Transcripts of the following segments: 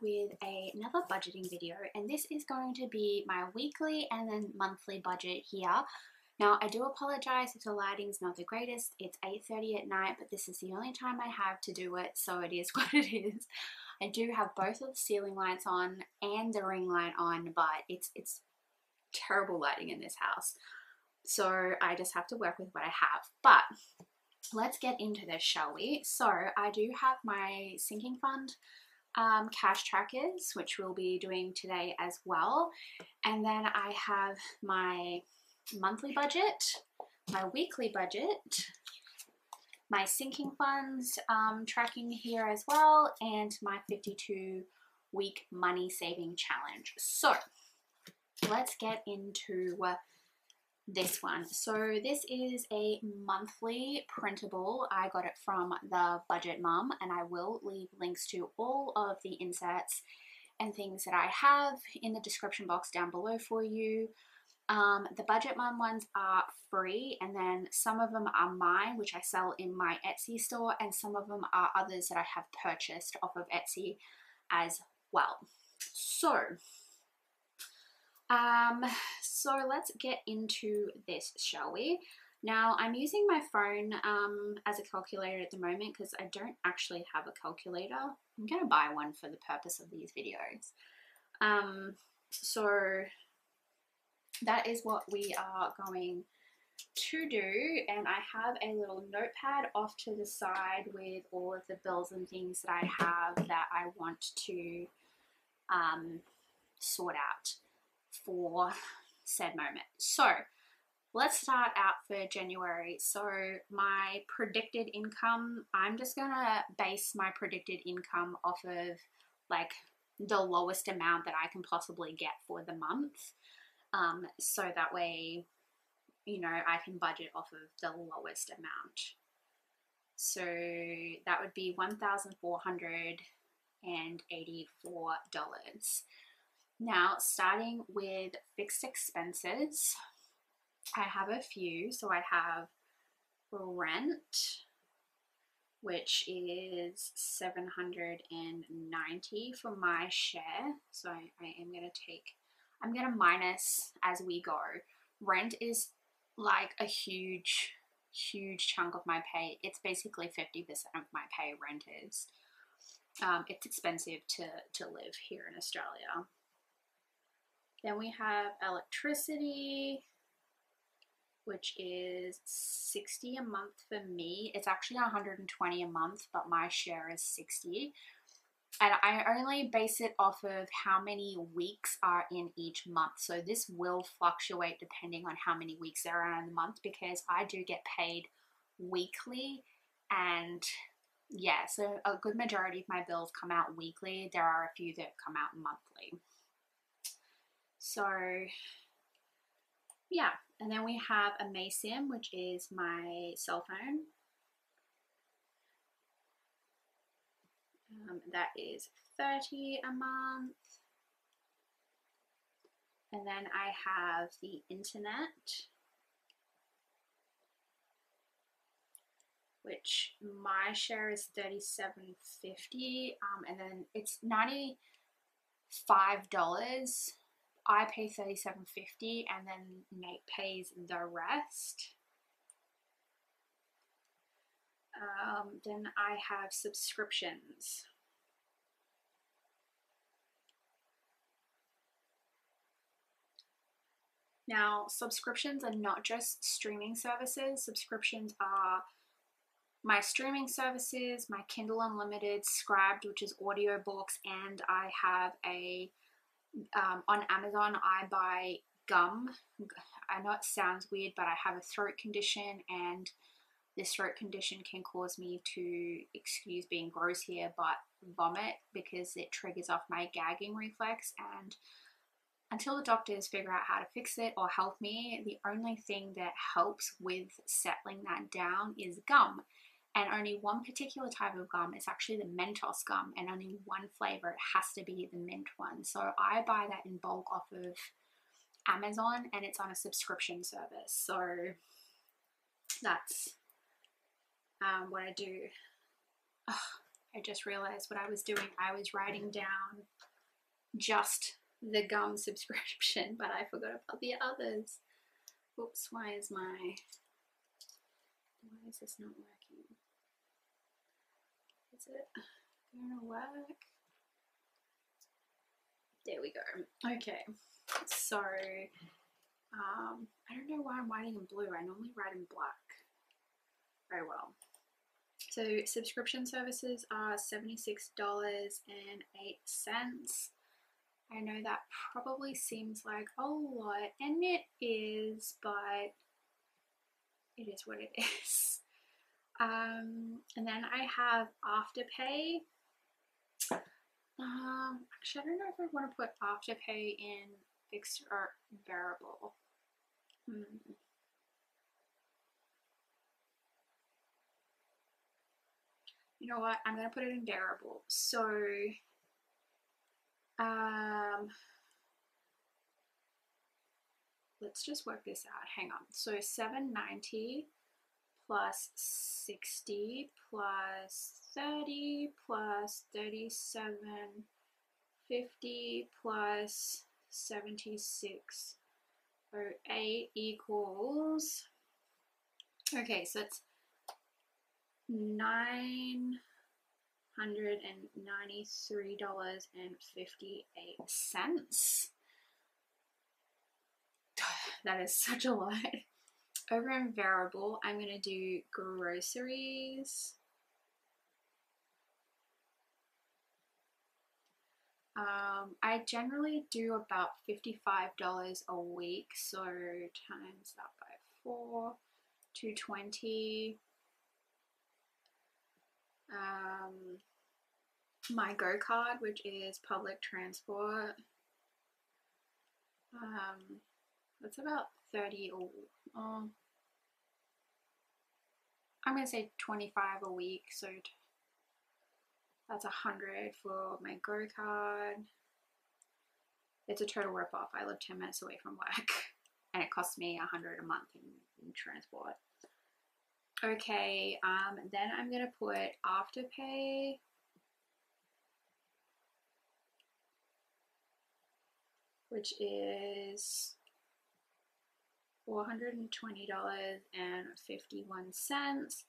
with another budgeting video, and this is going to be my weekly and then monthly budget here. Now, I do apologize if the lighting's not the greatest. It's 8:30 at night, but this is the only time I have to do it, so it is what it is. I do have both of the ceiling lights on and the ring light on, but it's terrible lighting in this house. So I just have to work with what I have. But let's get into this, shall we? So I do have my sinking fund cash trackers, which we'll be doing today as well. And then I have my monthly budget, my weekly budget, my sinking funds tracking here as well, and my 52-week money saving challenge. So let's get into this one. So this is a monthly printable. I got it from the Budget Mum, and I will leave links to all of the inserts and things that I have in the description box down below for you. The Budget Mum ones are free, and then some of them are mine, which I sell in my Etsy store, and some of them are others that I have purchased off of Etsy as well. So let's get into this, shall we? Now, I'm using my phone as a calculator at the moment because I don't actually have a calculator. I'm going to buy one for the purpose of these videos. So that is what we are going to do, and I have a little notepad off to the side with all of the bills and things that I have that I want to sort out for said moment. So let's start out for January. So my predicted income, I'm just gonna base my predicted income off of like the lowest amount that I can possibly get for the month, so that way, you know, I can budget off of the lowest amount. So that would be $1,484. Now, starting with fixed expenses, I have a few. So I have rent, which is $790 for my share. So I'm going to minus as we go. Rent is like a huge chunk of my pay. It's basically 50% of my pay, rent is. It's expensive to live here in Australia. Then we have electricity, which is $60 a month for me. It's actually $120 a month, but my share is $60. And I only base it off of how many weeks are in each month. So this will fluctuate depending on how many weeks there are in the month, because I do get paid weekly, and yeah, so a good majority of my bills come out weekly. There are a few that come out monthly. So yeah, and then we have a MaySim, which is my cell phone. That is $30 a month. And then I have the internet, which my share is $37.50, and then it's $95. I pay $37.50, and then Nate pays the rest. Then I have subscriptions. Now, subscriptions are not just streaming services. Subscriptions are my streaming services, my Kindle Unlimited, Scribed, which is audiobooks, and I have a on Amazon, I buy gum. I know it sounds weird, but I have a throat condition, and this throat condition can cause me to, excuse being gross here, but vomit, because it triggers off my gagging reflex. And until the doctors figure out how to fix it or help me, the only thing that helps with settling that down is gum. And only one particular type of gum is actually the Mentos gum, and only one flavor. It has to be the mint one. So I buy that in bulk off of Amazon, and it's on a subscription service. So that's what I do. I just realized what I was doing. I was writing down just the gum subscription, but I forgot about the others. Oops, why is this not working? Is it gonna work? There we go. Okay, so I don't know why I'm writing in blue. I normally write in black. Very well. So subscription services are $76.08. I know that probably seems like a lot, and it is, but it is what it is. And then I have Afterpay. Actually, I don't know if I want to put Afterpay in fixed or variable. You know what? I'm going to put it in variable. So, let's just work this out. Hang on. So $7.90 plus 60 plus 30 plus 37.50 plus 76.08 equals, okay, so it's $993.58. That is such a lot. Over in variable, I'm going to do groceries. I generally do about $55 a week, so times that by 4, $220. My Go card, which is public transport, that's about 30 or I'm gonna say 25 a week, so that's 100 for my Go card. It's a total rip-off. I live 10 minutes away from work and it costs me 100 a month in transport. Okay, then I'm gonna put Afterpay. Which is $420.51,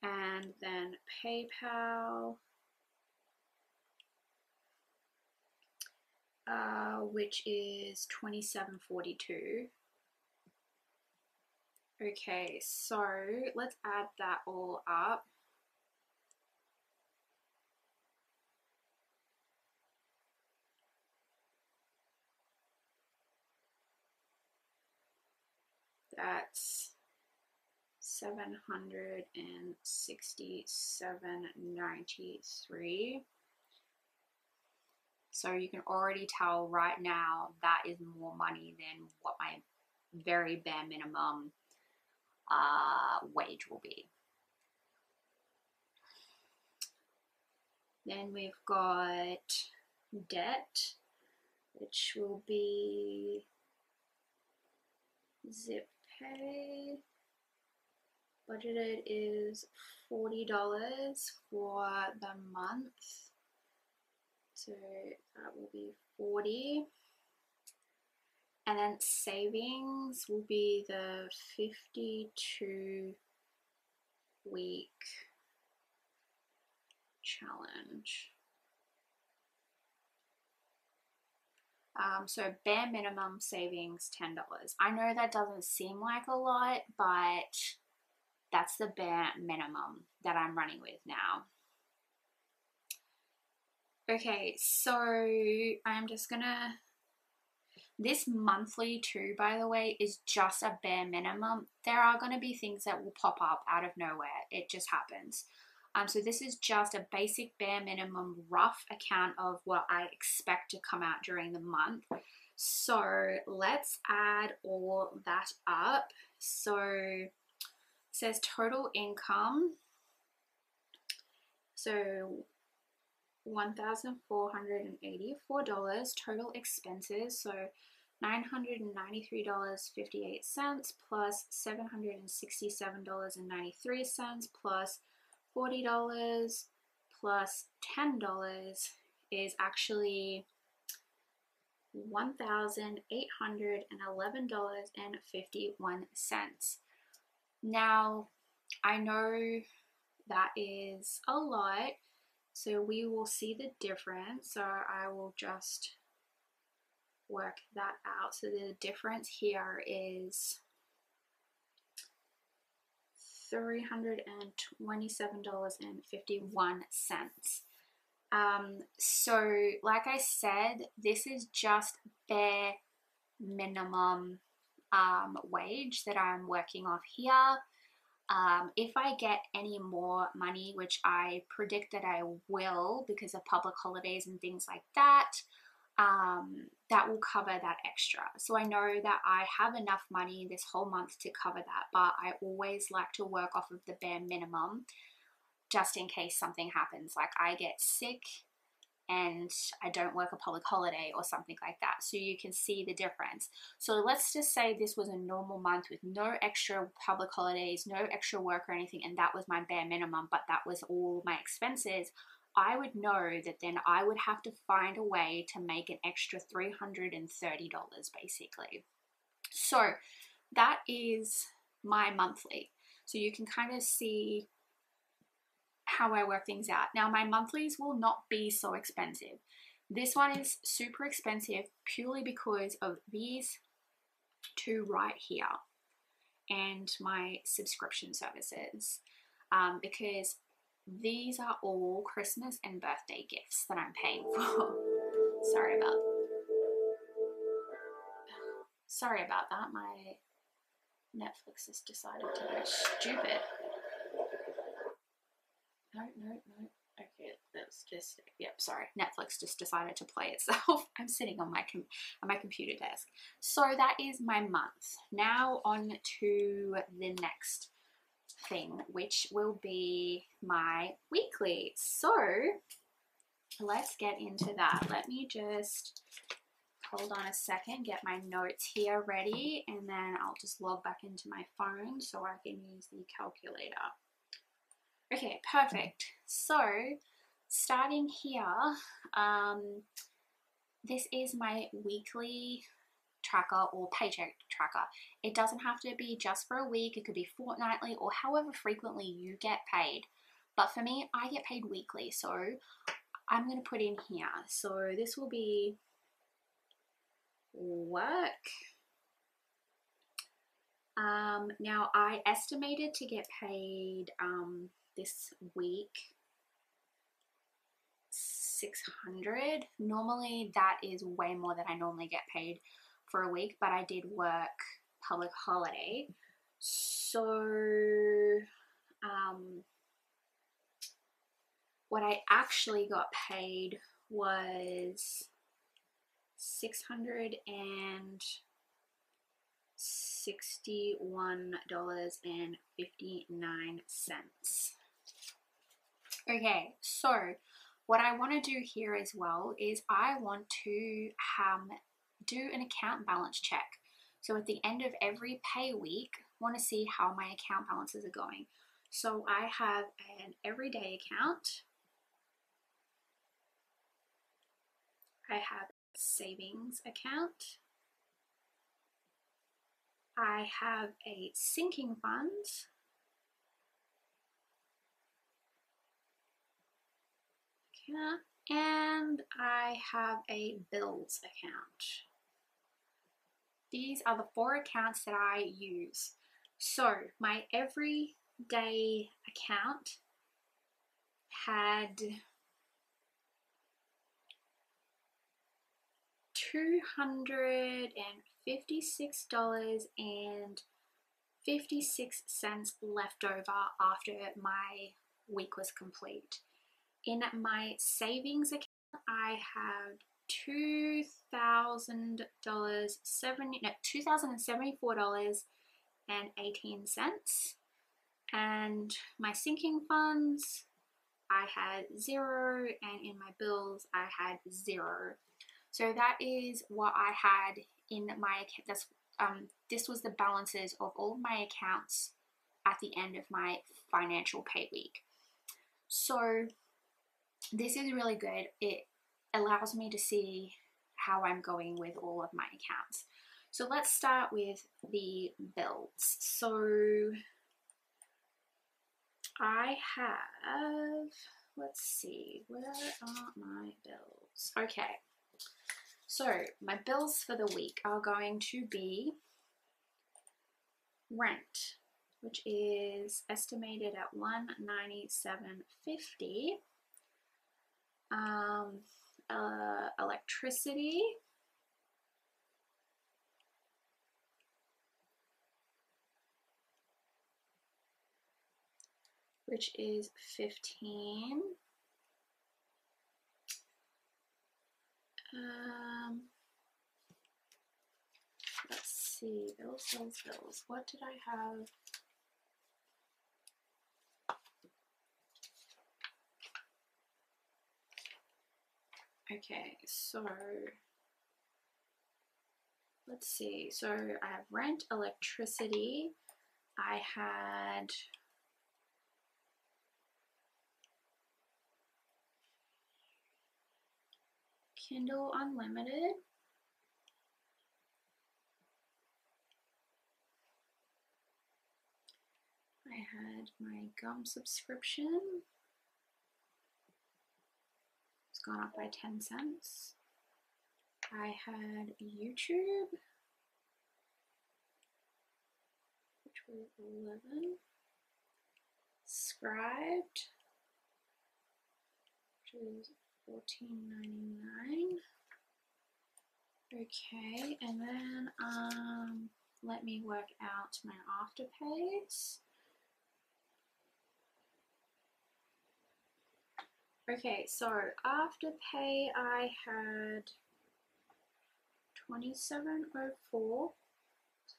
and then PayPal, which is $27.42. Okay, so let's add that all up. That's $767.93. So you can already tell right now that is more money than what my very bare minimum wage will be. Then we've got debt, which will be zip pay. Budgeted is $40 for the month, so that will be 40. And then savings will be the 52-week challenge. So bare minimum savings $10. I know that doesn't seem like a lot, but that's the bare minimum that I'm running with now. Okay, so I'm just gonna, this monthly too, by the way, is just a bare minimum. There are gonna be things that will pop up out of nowhere. It just happens. So this is just a basic bare minimum rough account of what I expect to come out during the month. So let's add all that up. So it says total income. So $1,484. Total expenses. So $993.58 plus $767.93 plus $40 plus $10 is actually $1,811.51. Now, I know that is a lot, so we will see the difference. So I will just work that out. So the difference here is $327.51. So like I said, this is just bare minimum wage that I'm working off here. If I get any more money, which I predict that I will because of public holidays and things like that, that will cover that extra. So I know that I have enough money this whole month to cover that, but I always like to work off of the bare minimum just in case something happens, like I get sick and I don't work a public holiday or something like that. So you can see the difference. So let's just say this was a normal month with no extra public holidays, no extra work or anything, and that was my bare minimum, but that was all my expenses. I would know that then I would have to find a way to make an extra $330 basically. So that is my monthly. So you can kind of see how I work things out. Now my monthlies will not be so expensive. This one is super expensive purely because of these two right here and my subscription services, because these are all Christmas and birthday gifts that I'm paying for. Sorry about that. My Netflix has decided to go stupid. No. Okay, that's just, yep, sorry. Netflix just decided to play itself. I'm sitting on my computer desk. So that is my month. Now on to the next thing, which will be my weekly. So let's get into that. Let me just hold on a second, get my notes here ready, and then I'll just log back into my phone so I can use the calculator. Okay, perfect. So starting here, this is my weekly tracker or paycheck tracker. It doesn't have to be just for a week. It could be fortnightly or however frequently you get paid. But for me, I get paid weekly. So I'm going to put in here. So this will be work. Now I estimated to get paid this week $600. Normally that is way more than I normally get paid for a week, but I did work public holiday. So what I actually got paid was $661.59. Okay, so what I want to do here as well is I want to do an account balance check. So at the end of every pay week, I want to see how my account balances are going. So I have an everyday account. I have a savings account. I have a sinking fund. And I have a bills account. These are the 4 accounts that I use. So my everyday account had $256.56 left over after my week was complete. In my savings account, I have $2,074.18, and my sinking funds I had 0, and in my bills I had 0. So that is what I had in my account. This was the balances of all of my accounts at the end of my financial pay week. So this is really good. It allows me to see how I'm going with all of my accounts. So let's start with the bills. So I have, let's see, where are my bills? Okay, so my bills for the week are going to be rent, which is estimated at $197.50. Electricity, which is 15. Let's see, bills. What did I have? Okay, so let's see. So I have rent, electricity. I had Kindle Unlimited. I had my gum subscription. It's gone up by 10 cents. I had YouTube, which was 11. Scribed, which is $14.99. Okay, and then let me work out my afterpays. Okay, so afterpay I had $27.04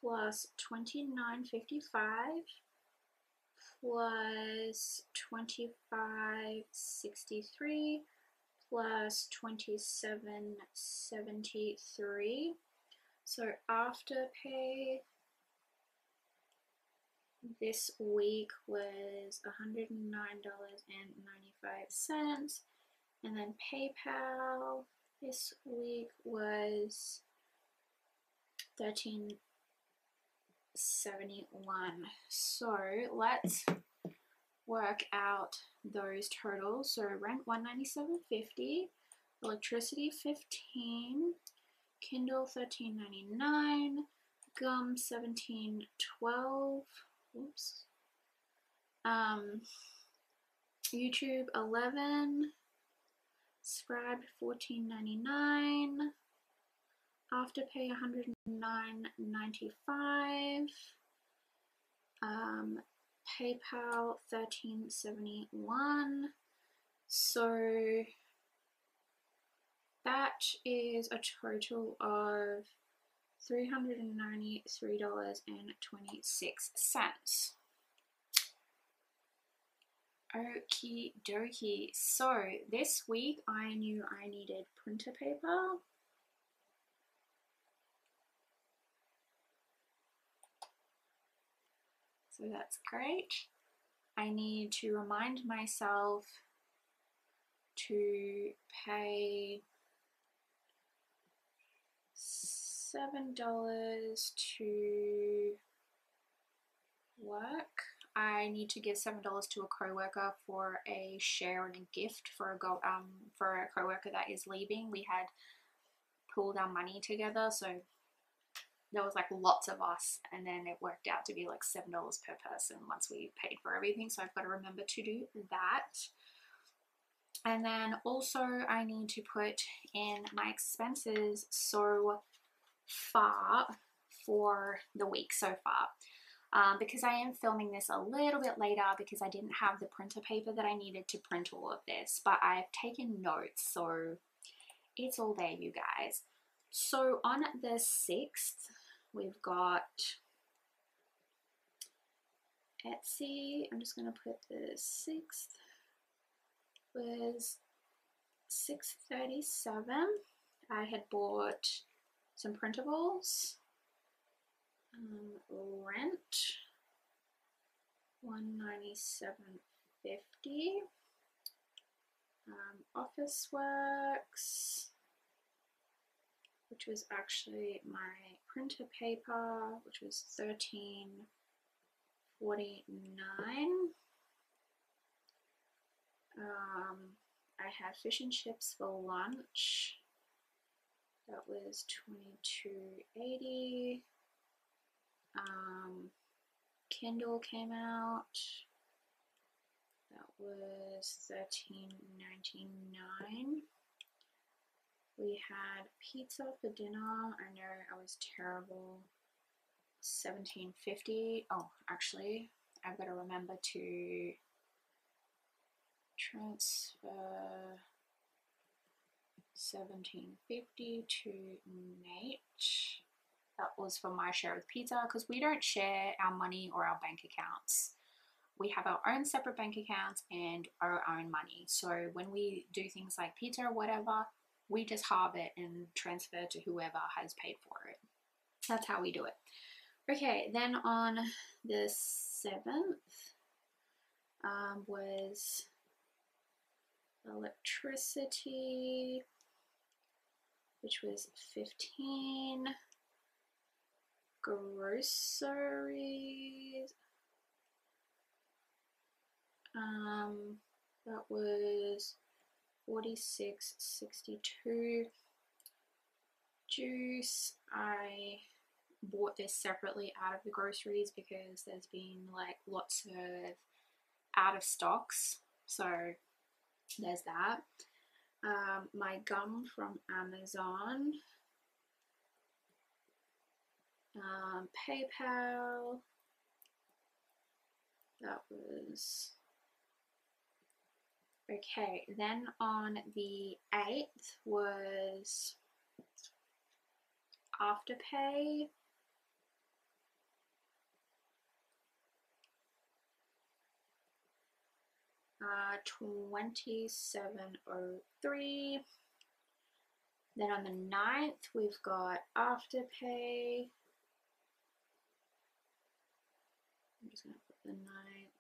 plus $29.55 plus $25.63 plus $27.73. So afterpay this week was $109.95, and then PayPal this week was $13.71. So let's work out those totals. So rent $197.50, electricity $15, Kindle $13.99, gum $17.12. Oops. YouTube $11, Scribe $14.99, afterpay $109.95, PayPal $13.71. So that is a total of $393.26. Okie dokie. So this week I knew I needed printer paper. So that's great. I need to remind myself to pay $7 to work. I need to give $7 to a co-worker for a share and a gift for a co-worker that is leaving. We had pooled our money together, so there was like lots of us, and then it worked out to be like $7 per person once we paid for everything. So I've got to remember to do that. And then also I need to put in my expenses so far for the week so far. Because I am filming this a little bit later because I didn't have the printer paper that I needed to print all of this, but I've taken notes, so it's all there, you guys. So on the 6th, we've got Etsy. I'm just going to put the 6th was $6.37. I had bought some printables. Rent $197.50. Office Works, which was actually my printer paper, which was $13.49. I had fish and chips for lunch. That was $22.80. Kindle came out. That was $13.99. We had pizza for dinner. I know I was terrible. $17.50. Oh, actually, I've got to remember to transfer $17.50 to Nate. That was for my share of pizza because we don't share our money or our bank accounts. We have our own separate bank accounts and our own money. So when we do things like pizza or whatever, we just halve it and transfer to whoever has paid for it. That's how we do it. Okay, then on the 7th was electricity, which was $15. Groceries, that was $46.62. Juice, I bought this separately out of the groceries because there's been like lots of out of stocks, so there's that. My gum from Amazon, PayPal, that was okay. Then on the 8th was Afterpay. $27.03. Then on the 9th we've got Afterpay. I'm just gonna put the 9th.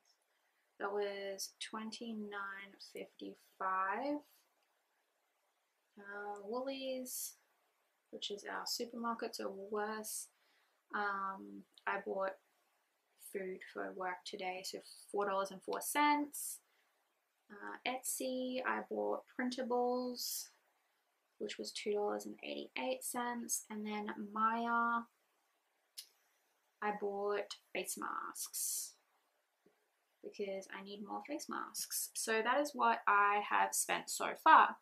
That was $29.55. Woolies, which is our supermarket, so Woolworths. I bought food for work today, so $4.04. Etsy, I bought printables, which was $2.88. And then Maya, I bought face masks because I need more face masks. So that is what I have spent so far.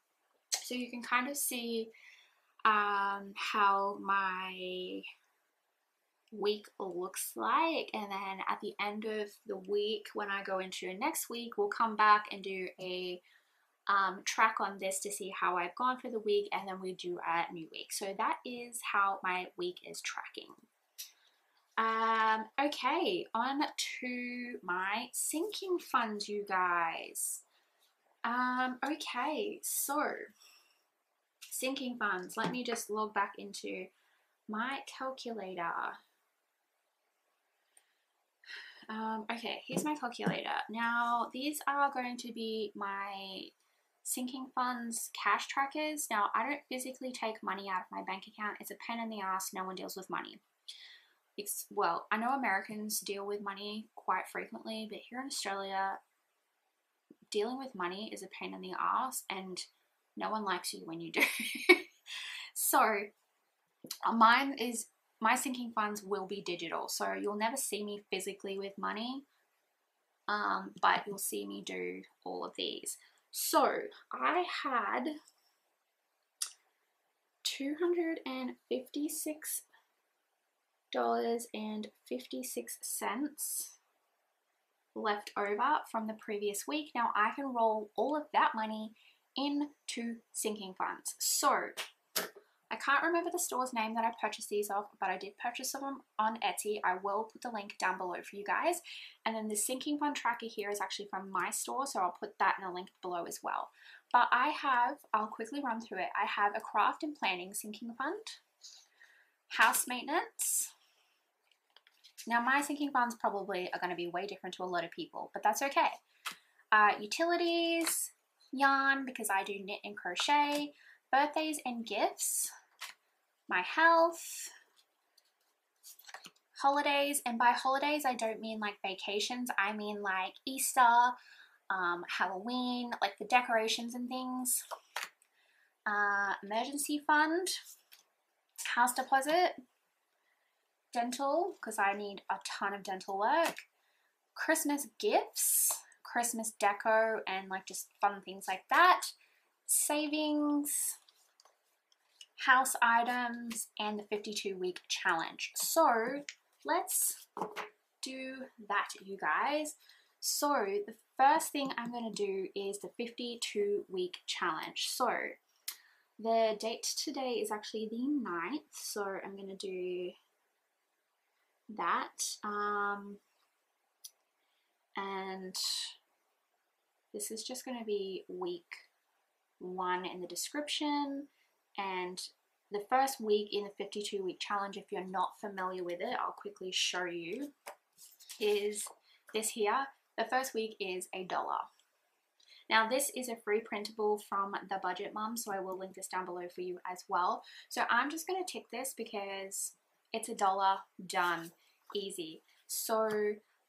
So you can kind of see how my week looks like, and then at the end of the week, when I go into next week, we'll come back and do a track on this to see how I've gone for the week, and then we do a new week. So that is how my week is tracking. Okay, on to my sinking funds, you guys. Okay, so sinking funds. Let me just log back into my calculator. Okay, here's my calculator. Now, these are going to be my sinking funds cash trackers. Now, I don't physically take money out of my bank account. It's a pain in the ass. No one deals with money. Well, I know Americans deal with money quite frequently, but here in Australia, dealing with money is a pain in the ass, and no one likes you when you do. So, my sinking funds will be digital, so you'll never see me physically with money, but you'll see me do all of these. So I had $256.56 left over from the previous week. Now I can roll all of that money into sinking funds. So I can't remember the store's name that I purchased these off, but I did purchase them on Etsy. I will put the link down below for you guys. And then the sinking fund tracker here is actually from my store, so I'll put that in a link below as well. But I'll quickly run through it. I have a craft and planning sinking fund, house maintenance. Now my sinking funds probably are going to be way different to a lot of people, but that's okay. Utilities, yarn because I do knit and crochet, birthdays and gifts, my health, holidays, and by holidays I don't mean like vacations, I mean like Easter, Halloween, like the decorations and things, emergency fund, house deposit, dental because I need a ton of dental work, Christmas gifts, Christmas deco and like just fun things like that, savings, house items, and the 52-week challenge. So let's do that, you guys. So the first thing I'm going to do is the 52-week challenge. So the date today is actually the 9th, so I'm going to do that. And this is just going to be week 1 in the description, and the first week in the 52-week challenge, if you're not familiar with it, I'll quickly show you, is this here. The first week is $1. Now this is a free printable from The Budget Mum, so I will link this down below for you as well. So I'm just going to tick this because it's $1, done, easy. So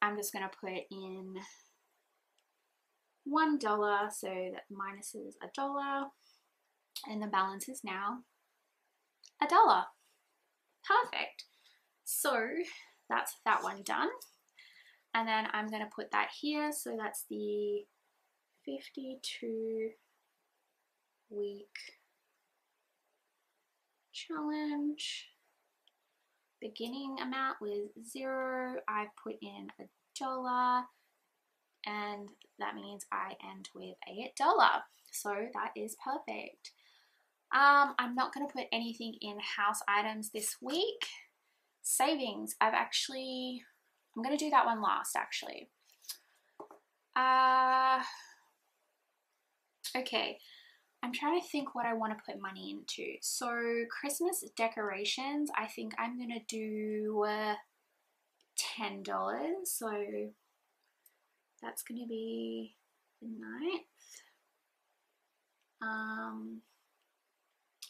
I'm just going to put in $1, so that minuses $1, and the balance is now $1. Perfect. So that's that one done. And then I'm going to put that here. So that's the 52-week challenge. Beginning amount was 0. I put in $1. And that means I end with $8. So that is perfect. I'm not going to put anything in house items this week. Savings, I'm going to do that one last actually. Okay, I'm trying to think what I want to put money into. So Christmas decorations, I think I'm going to do $10. So that's going to be the 9th.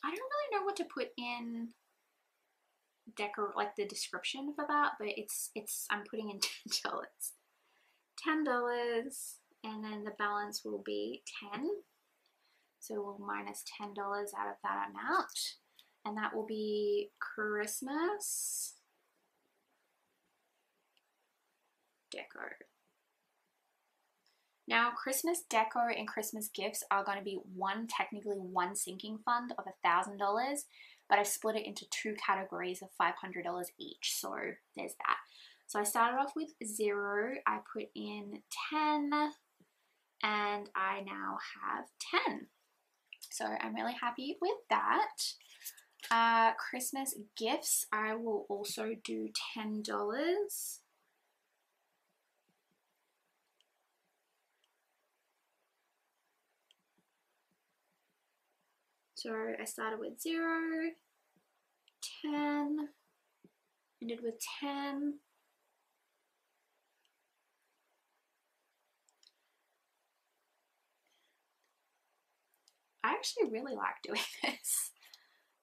I don't really know what to put in like the description for that, but I'm putting in $10. $10, and then the balance will be 10. So we'll minus $10 out of that amount, and that will be Christmas deco. Now, Christmas deco and Christmas gifts are going to be technically one sinking fund of $1,000, but I've split it into 2 categories of $500 each. So there's that. So I started off with 0, I put in 10, and I now have 10. So I'm really happy with that. Christmas gifts, I will also do $10. So I started with 0, 10, ended with 10. I actually really like doing this.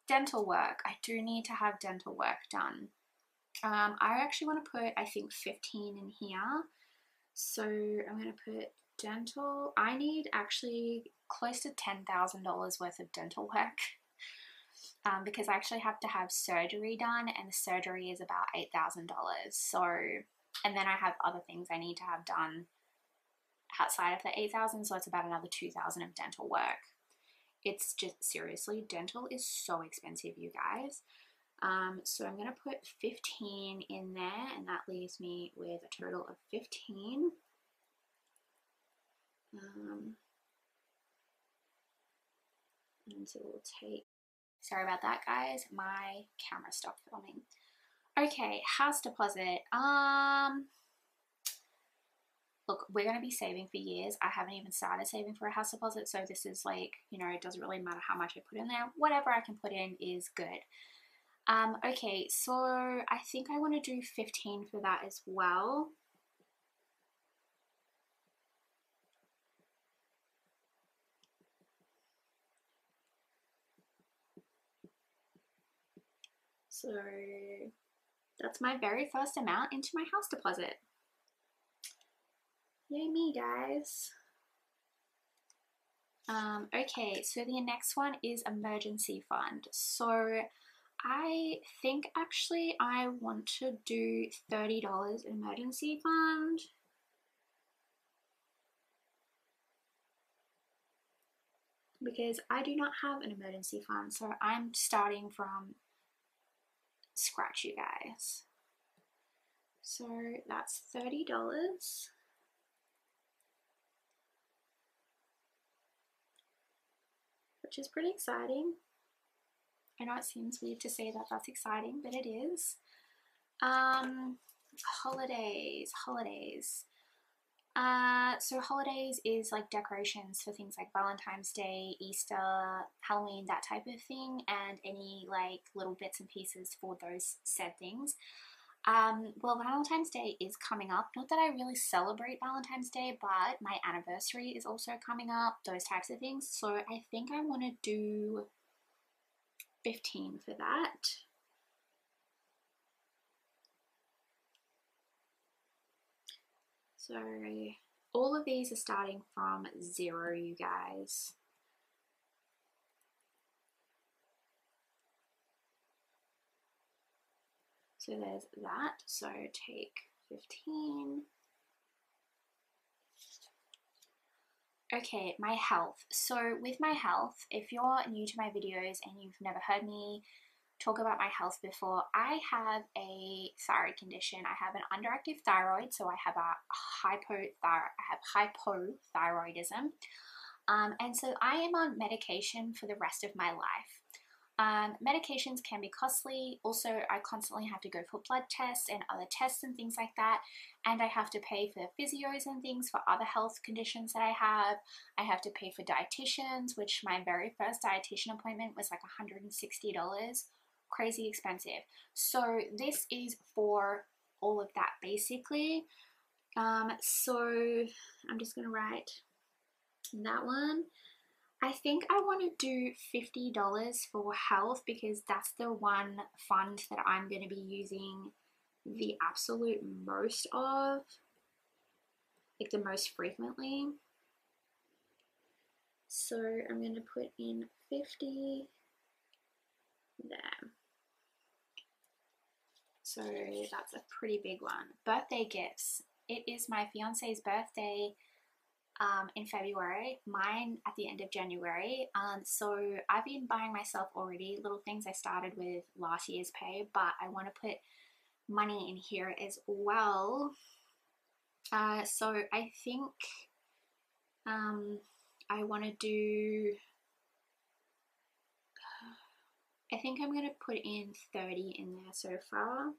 Dental work, I do need to have dental work done. I actually want to put, I think, 15 in here. So I'm going to put dental. I need actually close to $10,000 worth of dental work because I actually have to have surgery done, and the surgery is about $8,000. So, and then I have other things I need to have done outside of the $8,000, so it's about another $2,000 of dental work. It's just, seriously, dental is so expensive, you guys. So I'm going to put 15 in there, and that leaves me with a total of 15. And so we'll take, sorry about that guys, my camera stopped filming. Okay, house deposit. Look, we're going to be saving for years. I haven't even started saving for a house deposit, so this is like, you know, it doesn't really matter how much I put in there. Whatever I can put in is good. Okay, so I think I want to do 15 for that as well. So that's my very first amount into my house deposit. Yay me, guys. Okay, so the next one is emergency fund. So I think actually I want to do $30 emergency fund. Because I do not have an emergency fund, so I'm starting from scratch, you guys. So that's $30, which is pretty exciting. I know it seems weird to say that that's exciting, but it is. Holidays. So holidays is like decorations for things like Valentine's Day, Easter, Halloween, that type of thing, and any like little bits and pieces for those said things. Well, Valentine's Day is coming up. Not that I really celebrate Valentine's Day, but my anniversary is also coming up, those types of things. So I think I want to do 15 for that. So all of these are starting from 0, you guys. So there's that. So take 15. Okay, my health. So with my health, if you're new to my videos and you've never heard me talk about my health before, I have a thyroid condition. I have an underactive thyroid, so I have hypothyroidism. And so I am on medication for the rest of my life. Medications can be costly. Also, I constantly have to go for blood tests and other tests and things like that. And I have to pay for physios and things for other health conditions that I have. I have to pay for dietitians, which my very first dietitian appointment was like $160. Crazy expensive. So this is for all of that basically. So I'm just gonna write that one. I think I want to do $50 for health because that's the one fund that I'm going to be using the absolute most of, like the most frequently. So I'm going to put in 50 there. So that's a pretty big one. Birthday gifts. It is my fiance's birthday in February, mine at the end of January. So I've been buying myself already little things I started with last year's pay, but I want to put money in here as well. So I think I want to do, I think I'm going to put in 30 in there so far.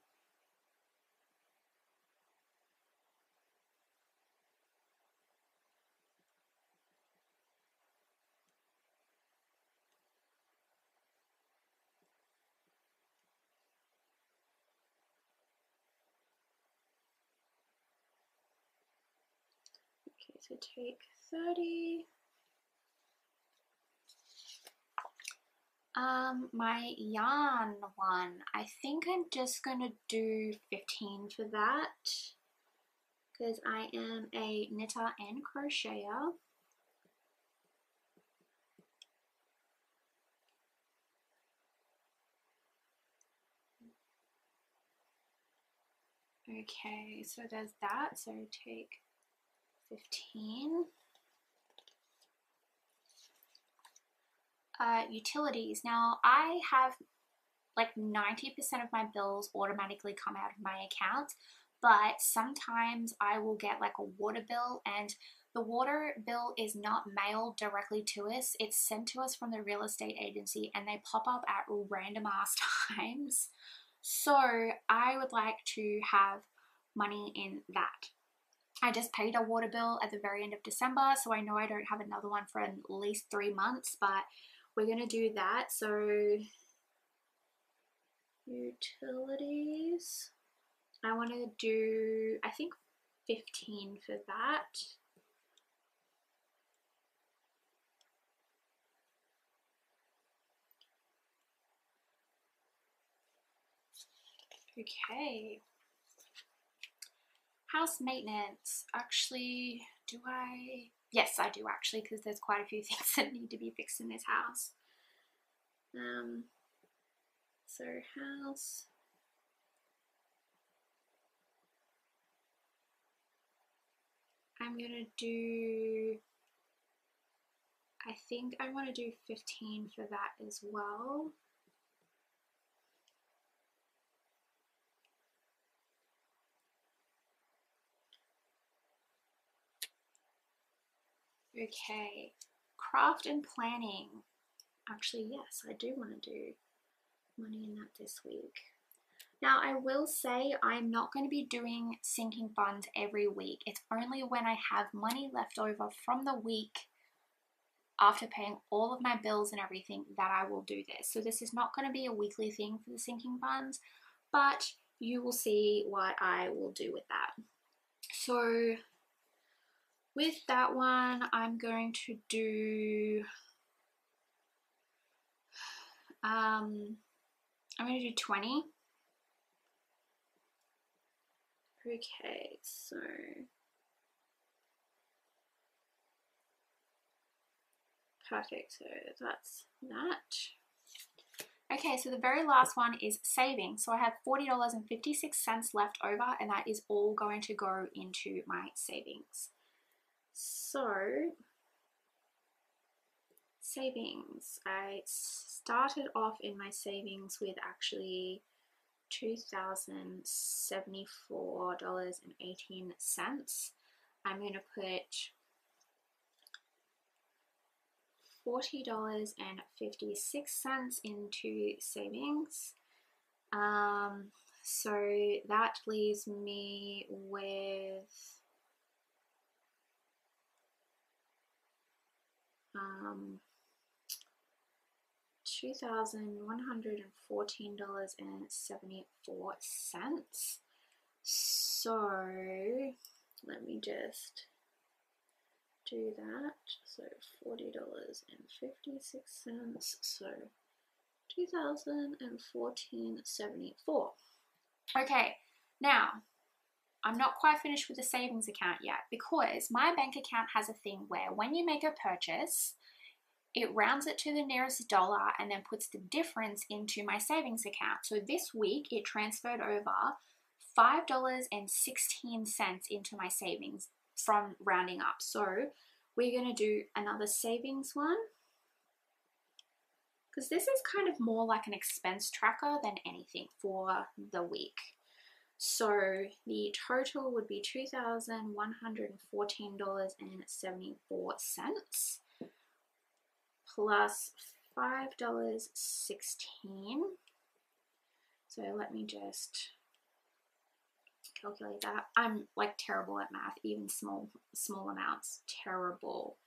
Okay, so take 30. My yarn one, I think I'm just gonna do 15 for that because I am a knitter and crocheter. Okay, so there's that, so take 15. Utilities. Now I have like 90% of my bills automatically come out of my account, but sometimes I will get like a water bill, and the water bill is not mailed directly to us. It's sent to us from the real estate agency and they pop up at random ass times. So I would like to have money in that. I just paid a water bill at the very end of December, so I know I don't have another one for at least 3 months, but we're going to do that. So utilities, I want to do, I think 15 for that. Okay. House maintenance. Actually, do I? Yes, I do actually, because there's quite a few things that need to be fixed in this house. So house. I'm gonna do, I think I want to do 15 for that as well. Okay, craft and planning. Actually, yes, I do want to do money in that this week. Now, I will say I'm not going to be doing sinking funds every week. It's only when I have money left over from the week after paying all of my bills and everything that I will do this. So this is not going to be a weekly thing for the sinking funds, but you will see what I will do with that. So with that one, I'm going to do, I'm going to do 20. Okay, so perfect, so that's that. Okay, so the very last one is saving. So I have $40.56 left over, and that is all going to go into my savings. So savings, I started off in my savings with actually $2,074.18. I'm going to put $40.56 into savings. So that leaves me with $2,114.74. So let me just do that. So $40.56. So $2,014.74. Okay, now I'm not quite finished with the savings account yet, because my bank account has a thing where when you make a purchase, it rounds it to the nearest dollar and then puts the difference into my savings account. So this week it transferred over $5.16 into my savings from rounding up. So we're going to do another savings one, because this is kind of more like an expense tracker than anything for the week. So the total would be $2,114.74 plus $5.16. So let me just calculate that. I'm like terrible at math, even small amounts, terrible.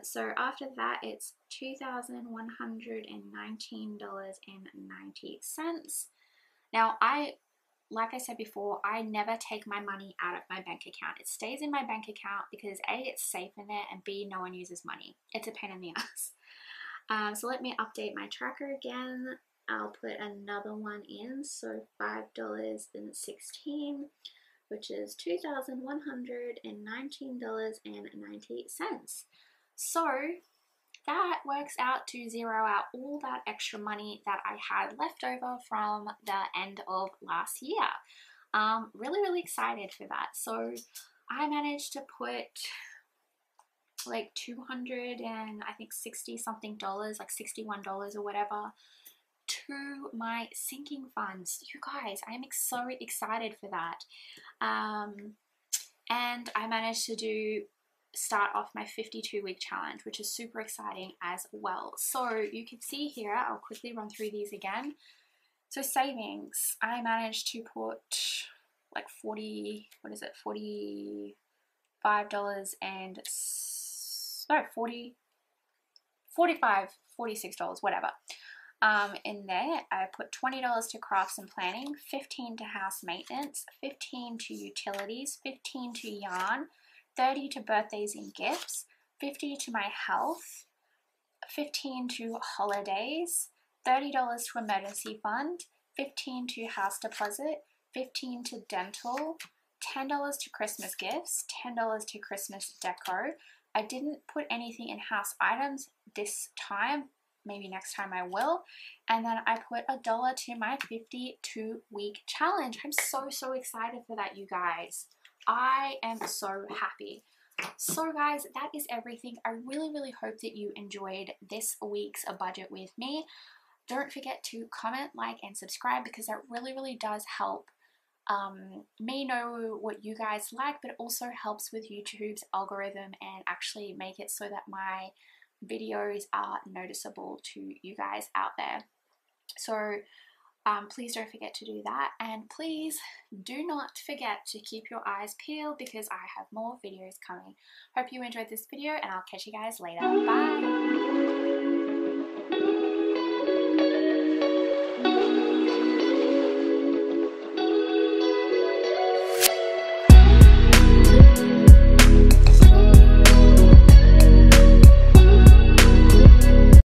So after that, it's $2,119.90. Now, like I said before, I never take my money out of my bank account. It stays in my bank account because A, it's safe in there, and B, no one uses money. It's a pain in the ass. So let me update my tracker again. I'll put another one in, so $5.16, which is $2,119.90. So that works out to zero out all that extra money that I had left over from the end of last year. Really excited for that. So I managed to put like $200 and I think 60 something dollars, like $61 or whatever, to my sinking funds. You guys, I am so excited for that. And I managed to start off my 52-week challenge, which is super exciting as well. So you can see here, I'll quickly run through these again. So savings, I managed to put like $45 and no, $46, whatever. In there, I put $20 to crafts and planning, $15 to house maintenance, $15 to utilities, $15 to yarn, $30 to birthdays and gifts, $50 to my health, $15 to holidays, $30 to emergency fund, $15 to house deposit, $15 to dental, $10 to Christmas gifts, $10 to Christmas deco. I didn't put anything in house items this time, maybe next time I will. And then I put $1 to my 52-week challenge. I'm so excited for that, you guys. I am so happy. So guys, that is everything. I really hope that you enjoyed this week's budget with me. Don't forget to comment, like, and subscribe, because that really does help me know what you guys like, but it also helps with YouTube's algorithm and actually make it so that my videos are noticeable to you guys out there. So please don't forget to do that, and please do not forget to keep your eyes peeled, because I have more videos coming. Hope you enjoyed this video, and I'll catch you guys later. Bye!